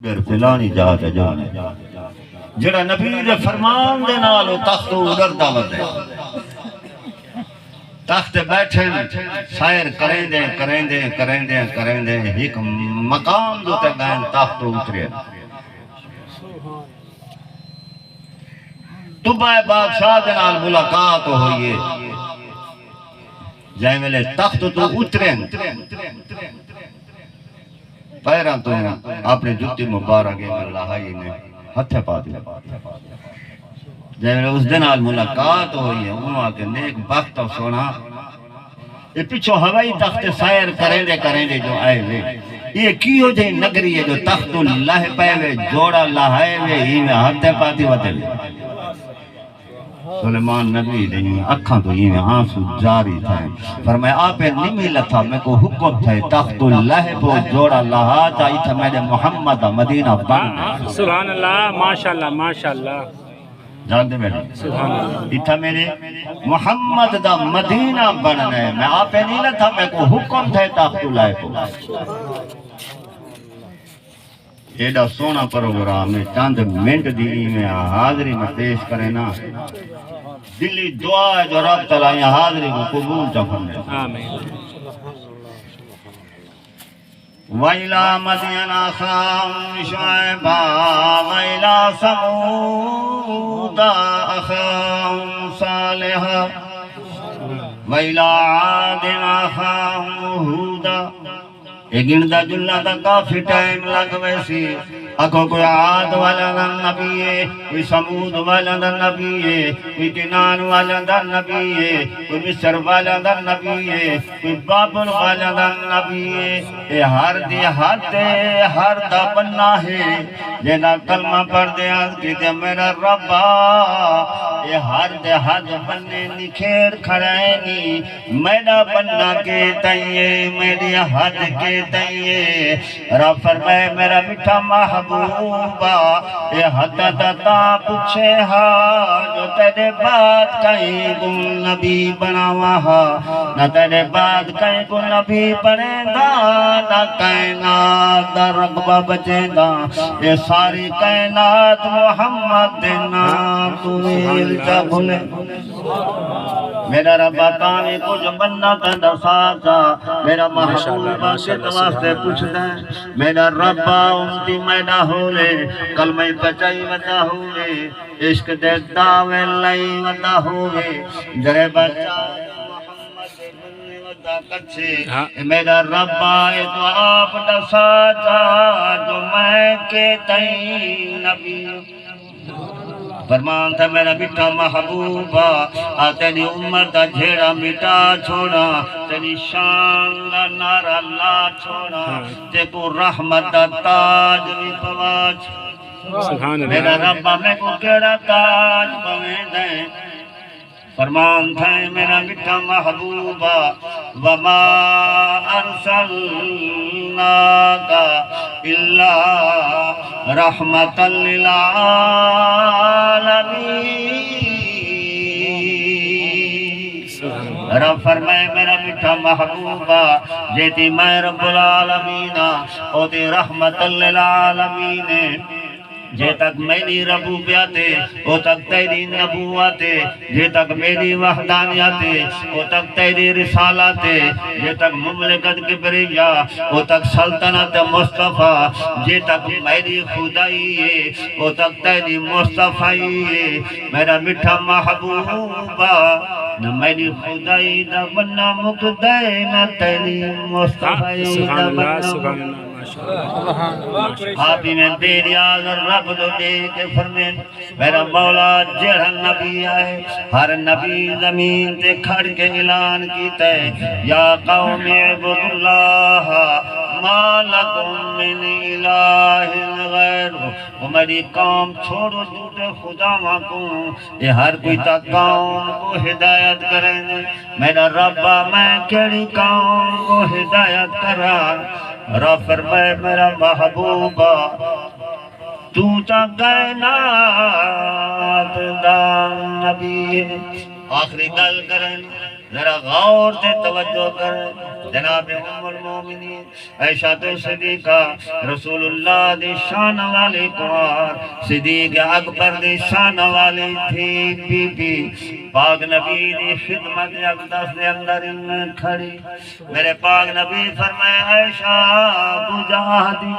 در فلانی جہاں تے جانے جڑا نبی دے فرمان دے نال تخت ادھردا ودے تخت بیٹھے سیر کریں دے ایک مقام دو تے گئے تخت اترے تبا بادشاہ دے نال ملاقات ہوئی جائیں ویلے تخت تو اترے پیران تو اپنے جتی مبارک اللہ نے ہتھے پا دیا جب اس دن آل ملاقات ہوئی ہے انہوں آکے نیک بخت سونا یہ پیچھو ہوائی تخت سائر کریں دے جو آئے ہوئے یہ کیوں جائے نگری ہے جو تخت اللہ پہ ہوئے جوڑا لہائے ہوئے ہی میں ہتھے پاتی ہوتے ہوئے سلیمان نبی دیں اکھاں تو یہ آنسو جاری تھا فرمایا آپ نمی لتھا میں کو حکم تھے تخت اللہ پہ جوڑا لہا چاہی تھا میں نے محمد مدینہ بن سبحان اللہ ماشاءاللہ ماشاءاللہ جان دے میرے سبحان اللہ اتھا میرے محمد دا مدینہ بننے میں آپ نہیں لتھا میں کو حکم تھے تخت اللہ پہ ایڈا سونا پروگرام میں چاند منٹ دی میں حاضری میں پیش کریں نا دلی دعا ہے جو رب تعالیٰ یہ حاضری کو قبول چکنے آمین وَإِلَى مَدْيَنَ أَخَاهُمْ شُعَيْبًا وَإِلَى ثَمُودَ أَخَاهُمْ صَالِحًا وَإِلَى عَادٍ أَخَاهُمْ هُودًا ایک گندا جلہ دا کافی ٹائم لگ ویسی اکھو کوئی عاد والا دا نبی ہے کوئی سمود والا دا نبی ہے کوئی کنان والا دا نبی ہے کوئی مصر والا دا نبی ہے کوئی بابل والا دا نبی ہے یہ ہر دی حد ہر دا بننا ہے جینا کلمہ پڑھ دے آج کی دے میرا ربا یہ ہر دے حد بننے نکھیر کھڑائنی میرا بننا کے تائیے میری حد کے تائیے رب فرمائے میرا مٹھا محبوبہ یہ حد داتا پوچھے ہاں جو تیرے بعد کہیں گل نبی بناوا ہاں نہ تیرے بعد کہیں گل نبی بنے دا نہ کائنات دا رقبہ بچے دا یہ ساری کائنات محمد نام تو تا بھولے میرا رب آتانے کچھ بننا تندہ ساتا میرا محبوب کے تواستے پوچھ دیں میرا رب امتی میڈا ہولے کلمہ بچائی ودا ہوئے عشق دے دعوے لائی ودا ہوئے جرے بچا میرا رب آئے تو آپ دسا جا جو میں کے تئیں نبی فرمان تھا میرا مٹھا محبوبہ تیری امت دا جھیڑا مٹا چھوڑا تیری شان دا نعرہ لا چھوڑا تے کو رحمت دا تاج بھی پواچ میرا رب میں کو کیڑا تاج پویں دیں فرمان تھا میرا مٹھا محبوبہ وما ارسلناک الا رحمت للعالمین رب فرمائے میرا مٹھا محبوبہ جیتی میں رب العالمین ہوتی رحمت للعالمین جے تک میری ربوبیاتے وہ تک تیری نبواتے جے تک میری وحدانیاتے وہ تک تیری رسالاتے جے تک مملکت کبریا وہ تک سلطنت مصطفیٰ جے تک میری خدائی ہے وہ تک تیری مصطفی ہے میرا مٹھا محبوبہ نہ میری خدائی دا بننا مقدائی نہ تیری مصطفی دا بننا آپی میں تیری آگر رب دو دے کے فرمین میرا مولا جڑا نبی آئے ہر نبی زمین تے کھڑ کے اعلان کیتا ہے یا قوم عبد اللہ ما لکم من الہ غیر وہ میری قوم چھوڑو جھوٹے خداواں کو یہ ہر کوئی تا قوم کو ہدایت کریں میرا ربا میں کیڑی قوم کو ہدایت کران رب فرمائے میرا محبوبہ تو تا کائنات دا نبی ہے آخری گل کریں ذرا غور سے توجہ کریں جناب ام المومنین عائشہ صدیقہ رسول اللہ دی شان والی قرآن صدیق اکبر دی شان والی تھی بی بی پاک نبی دی خدمت اقدس دے اندر ان کھڑی میرے پاک نبی فرمائے عائشہ تو جہاں دی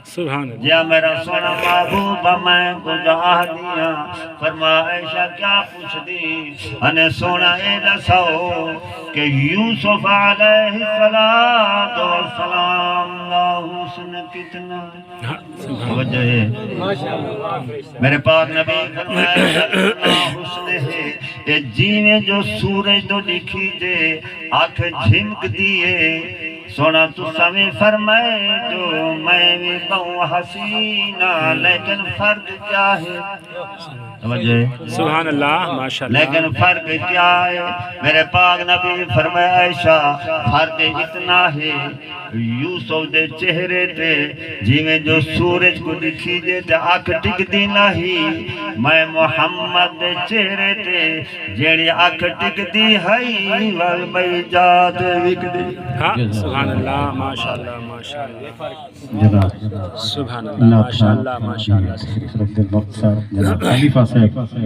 سبحان اللہ یا میرا سونا محبوبہ میں گجا دیا فرما عائشہ کیا پوچھ دی انہیں سونا اے دساؤ کہ یوسف علیہ السلام اللہ حسن کتنا توجہ ہے میرے پاک نبی فرمائے اللہ حسن ہے کہ جیویں جو سورج تو لکھی دے آنکھ جھمک دیے سونا تو سمیں فرمائے جو میں بھی بہوں حسینہ لیکن فرق کیا ہے سبحان اللہ ماشاءاللہ لیکن فرق کیا ہے میرے پاک نبی فرمائے عائشہ فرق اتنا ہے یوسف دے چہرے تے جیویں جو سورج کو دکھی دے تے آنکھ ٹک دی نہیں میں محمد دے چہرے تے جیڑی آنکھ ٹک دی ہے والبئی جات وک دی سبحان اللہ ماشاءاللہ ماشاءاللہ سبحان اللہ ماشاءاللہ ماشاءاللہ جناب خلیفہ صاحب